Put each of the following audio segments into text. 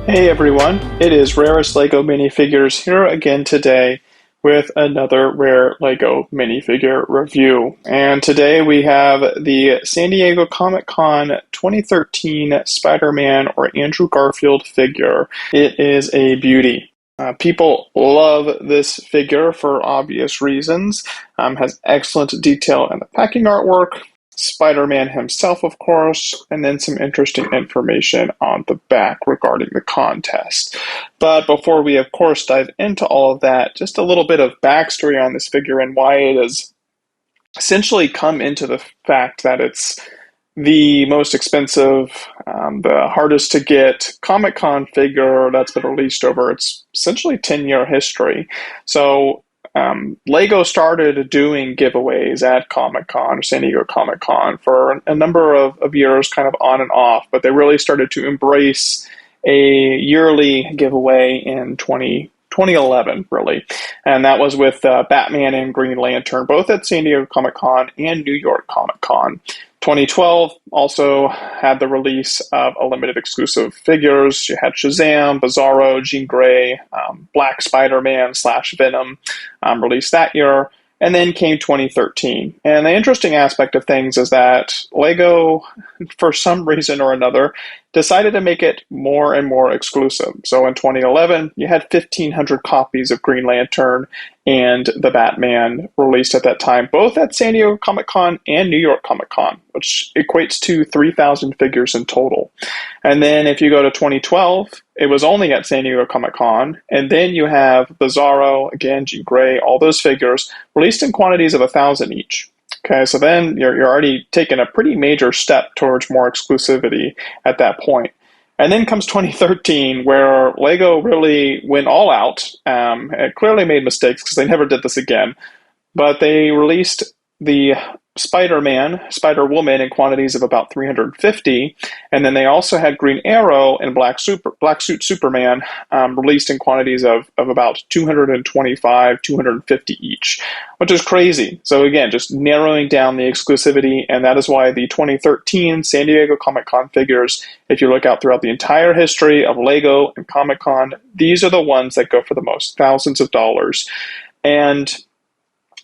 Hey everyone, it is Rarest Lego Minifigures here again today with another Rare Lego Minifigure review. And today we have the San Diego Comic-Con 2013 Spider-Man or Andrew Garfield figure. It is a beauty. People love this figure for obvious reasons. Has excellent detail in the packing artwork, Spider-Man himself, of course, and then some interesting information on the back regarding the contest. But before we, of course, dive into all of that, just a little bit of backstory on this figure and why it has essentially come into the fact that it's the most expensive, the hardest to get Comic-Con figure that's been released over its essentially 10-year history. So Lego started doing giveaways at Comic-Con or San Diego Comic-Con for a number of years, kind of on and off, but they really started to embrace a yearly giveaway in 2011, really. And that was with Batman and Green Lantern, both at San Diego Comic-Con and New York Comic-Con. 2012 also had the release of a limited exclusive figures. You had Shazam, Bizarro, Jean Grey, Black Spider-Man / Venom released that year. And then came 2013. And the interesting aspect of things is that Lego, for some reason or another, decided to make it more and more exclusive. So in 2011, you had 1,500 copies of Green Lantern and the Batman released at that time, both at San Diego Comic-Con and New York Comic-Con, which equates to 3,000 figures in total. And then if you go to 2012, it was only at San Diego Comic-Con, and then you have Bizarro, again, Jean Grey, all those figures released in quantities of 1,000 each. Okay, so then you're already taking a pretty major step towards more exclusivity at that point. And then comes 2013, where Lego really went all out. It clearly made mistakes because they never did this again. But they released the Spider-Man, Spider-Woman in quantities of about 350, and then they also had Green Arrow and Black Suit Superman released in quantities of about 225, 250 each, which is crazy. So again, just narrowing down the exclusivity, and that is why the 2013 San Diego Comic-Con figures, if you look out throughout the entire history of Lego and Comic-Con, these are the ones that go for the most, thousands of dollars. And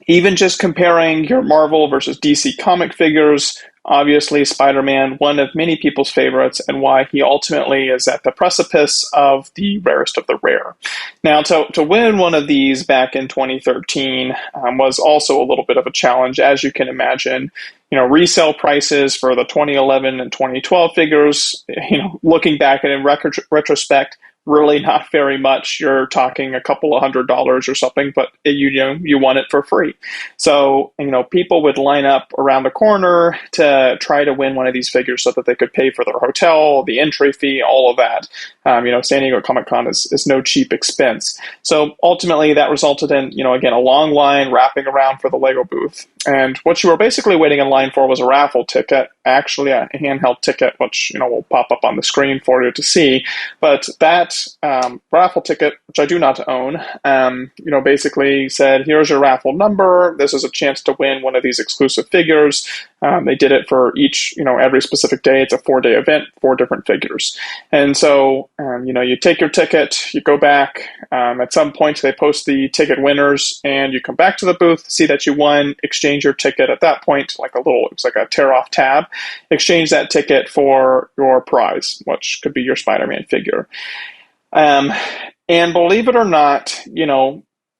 even just comparing your Marvel versus DC comic figures, obviously Spider-Man, one of many people's favorites, and why he ultimately is at the precipice of the rarest of the rare. Now, to win one of these back in 2013 was also a little bit of a challenge, as you can imagine. You know, resale prices for the 2011 and 2012 figures, looking back at it in retrospect, really not very much. You're talking a couple of $100 or something, but you want it for free. So, people would line up around the corner to try to win one of these figures so that they could pay for their hotel, the entry fee, all of that. San Diego Comic-Con is no cheap expense. So ultimately that resulted in, again, a long line wrapping around for the Lego booth. And what you were basically waiting in line for was a raffle ticket, actually a handheld ticket, which, will pop up on the screen for you to see. But that raffle ticket, which I do not own, basically said, here's your raffle number. This is a chance to win one of these exclusive figures. They did it for each, every specific day. It's a 4-day event, 4 different figures. And so, you take your ticket, you go back. At some point, they post the ticket winners, and you come back to the booth, see that you won, exchange your ticket at that point, it's like a tear-off tab. Exchange that ticket for your prize, which could be your Spider-Man figure. And believe it or not,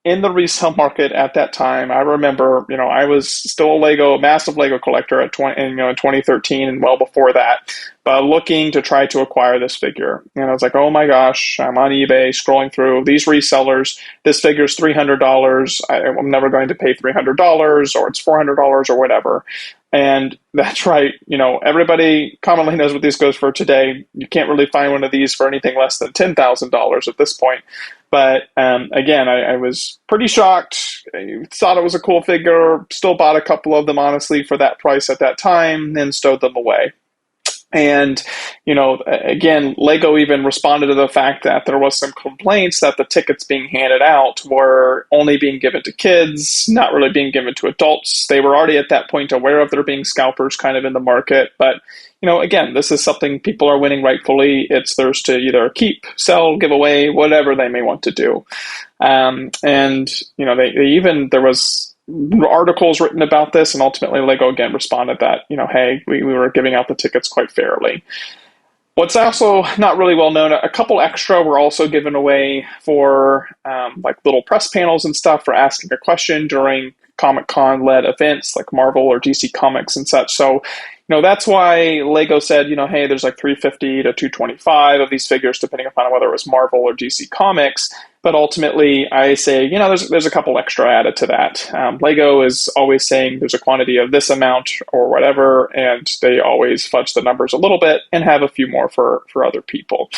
in the resale market at that time, I remember, I was still a massive Lego collector in 2013 and well before that, but looking to try to acquire this figure. And I was like, oh my gosh, I'm on eBay scrolling through these resellers. This figure's $300. I'm never going to pay $300 or it's $400 or whatever. And that's right. Everybody commonly knows what this goes for today. You can't really find one of these for anything less than $10,000 at this point. But again, I was pretty shocked. I thought it was a cool figure. Still bought a couple of them, honestly, for that price at that time, then stowed them away. And, again, Lego even responded to the fact that there was some complaints that the tickets being handed out were only being given to kids, not really being given to adults. They were already at that point aware of there being scalpers kind of in the market. But, again, this is something people are winning rightfully. It's theirs to either keep, sell, give away, whatever they may want to do. There was articles written about this, and ultimately Lego again responded that, hey, we were giving out the tickets quite fairly. What's also not really well known, a couple extra were also given away for like little press panels and stuff for asking a question during Comic-Con led events like Marvel or DC Comics and such. So, that's why Lego said, hey, there's like 350 to 225 of these figures, depending upon whether it was Marvel or DC Comics. But ultimately, I say, there's a couple extra added to that. Lego is always saying there's a quantity of this amount or whatever, and they always fudge the numbers a little bit and have a few more for other people.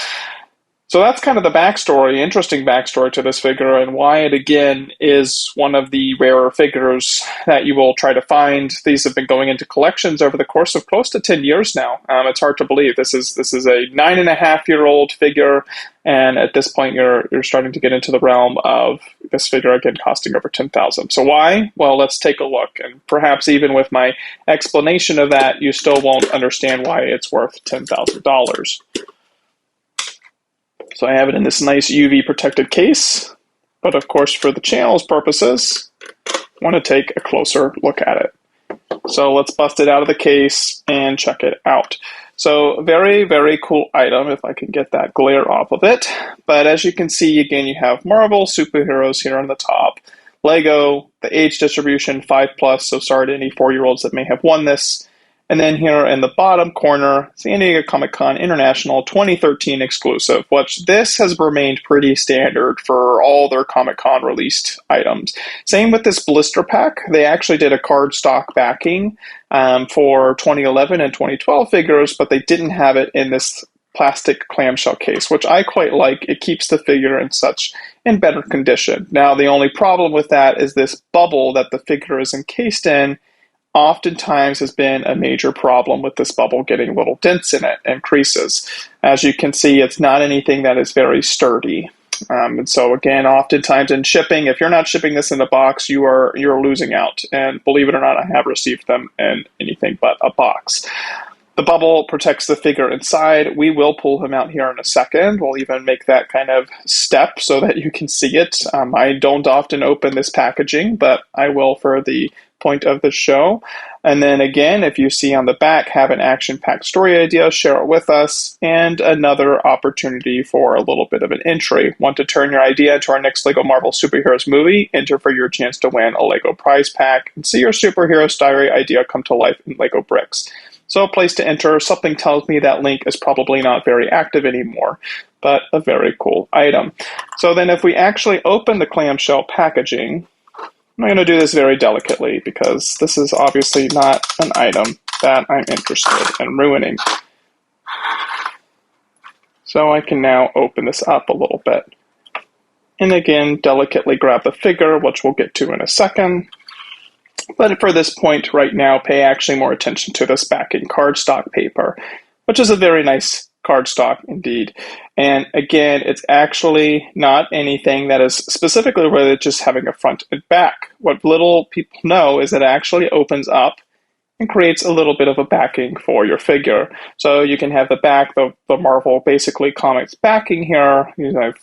So that's kind of the backstory, interesting backstory to this figure, and why it, again, is one of the rarer figures that you will try to find. These have been going into collections over the course of close to 10 years now. It's hard to believe. This is a 9.5-year-old figure, and at this point, you're starting to get into the realm of this figure, again, costing over $10,000. So why? Well, let's take a look, and perhaps even with my explanation of that, you still won't understand why it's worth $10,000. So I have it in this nice UV protected case, but of course for the channel's purposes, I want to take a closer look at it. So let's bust it out of the case and check it out. So very, very cool item, if I can get that glare off of it. But as you can see, again, you have Marvel superheroes here on the top, Lego, the age distribution 5+, so sorry to any 4-year-olds that may have won this. And then here in the bottom corner, San Diego Comic-Con International 2013 exclusive, which this has remained pretty standard for all their Comic-Con released items. Same with this blister pack. They actually did a cardstock backing for 2011 and 2012 figures, but they didn't have it in this plastic clamshell case, which I quite like. It keeps the figure in better condition. Now, the only problem with that is this bubble that the figure is encased in oftentimes has been a major problem with this bubble getting little dents in it and creases. As you can see, it's not anything that is very sturdy. And so again, oftentimes in shipping, if you're not shipping this in a box, you're losing out. And believe it or not, I have received them in anything but a box. The bubble protects the figure inside. We will pull him out here in a second. We'll even make that kind of step so that you can see it. I don't often open this packaging, but I will for the point of the show. And then again, if you see on the back, have an action-packed story idea, share it with us, and another opportunity for a little bit of an entry. Want to turn your idea into our next LEGO Marvel Superheroes movie? Enter for your chance to win a LEGO prize pack and see your superhero diary idea come to life in LEGO bricks. So a place to enter. Something tells me that link is probably not very active anymore, but a very cool item. So then if we actually open the clamshell packaging, I'm going to do this very delicately because this is obviously not an item that I'm interested in ruining. So I can now open this up a little bit. And again, delicately grab the figure, which we'll get to in a second. But for this point right now, pay actually more attention to this backing cardstock paper, which is a very nice cardstock indeed. And again, it's actually not anything that is specifically related to just having a front and back. What little people know is that it actually opens up and creates a little bit of a backing for your figure. So you can have the back, the Marvel basically comics backing here,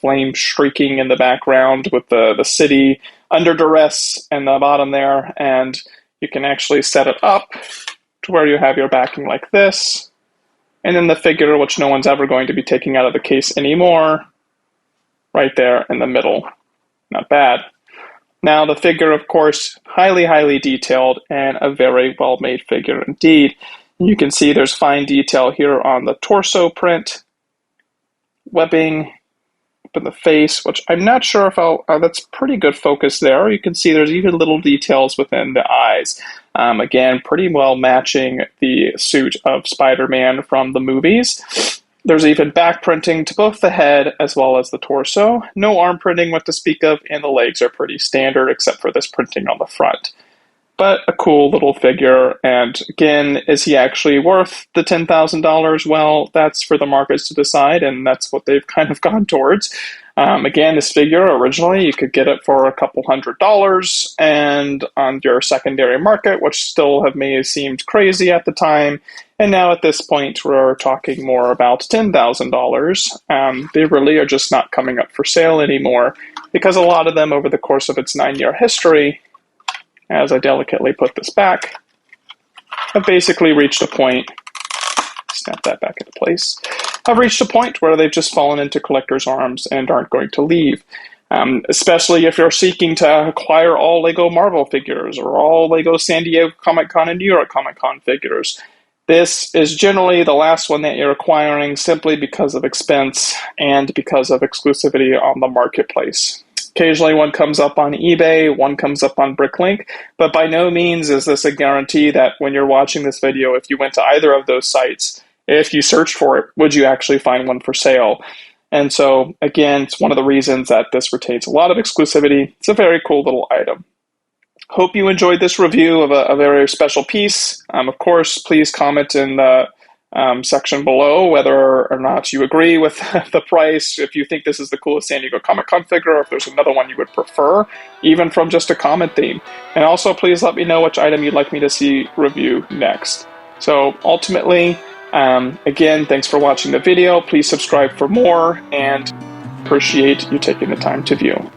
flame streaking in the background with the city under duress in the bottom there, and you can actually set it up to where you have your backing like this, and then the figure, which no one's ever going to be taking out of the case anymore, right there in the middle. Not bad. Now the figure, of course, highly, highly detailed and a very well-made figure indeed. You can see there's fine detail here on the torso print, webbing, in the face, which I'm not sure if that's pretty good focus there. You can see there's even little details within the eyes. Again, pretty well matching the suit of Spider-Man from the movies. There's even back printing to both the head as well as the torso. No arm printing what to speak of, and the legs are pretty standard except for this printing on the front. but a cool little figure. And again, is he actually worth the $10,000? Well, that's for the markets to decide, and that's what they've kind of gone towards. Again, this figure originally you could get it for a couple $100s, and on your secondary market, which still may have seemed crazy at the time. And now at this point, we're talking more about $10,000. They really are just not coming up for sale anymore because a lot of them over the course of its 9-year history, as I delicately put this back, have basically reached a point, snap that back into place, have reached a point where they've just fallen into collector's arms and aren't going to leave. Especially if you're seeking to acquire all LEGO Marvel figures or all LEGO San Diego Comic-Con and New York Comic-Con figures. This is generally the last one that you're acquiring simply because of expense and because of exclusivity on the marketplace. Occasionally one comes up on eBay, one comes up on Bricklink, but by no means is this a guarantee that when you're watching this video, if you went to either of those sites, if you searched for it, would you actually find one for sale? And so, again, it's one of the reasons that this retains a lot of exclusivity. It's a very cool little item. Hope you enjoyed this review of a very special piece. Of course, please comment in the section below whether or not you agree with the price, if you think this is the coolest San Diego Comic-Con figure, or if there's another one you would prefer, even from just a comment theme. And also, please let me know which item you'd like me to see review next. So ultimately, again, thanks for watching the video. Please subscribe for more, and appreciate you taking the time to view.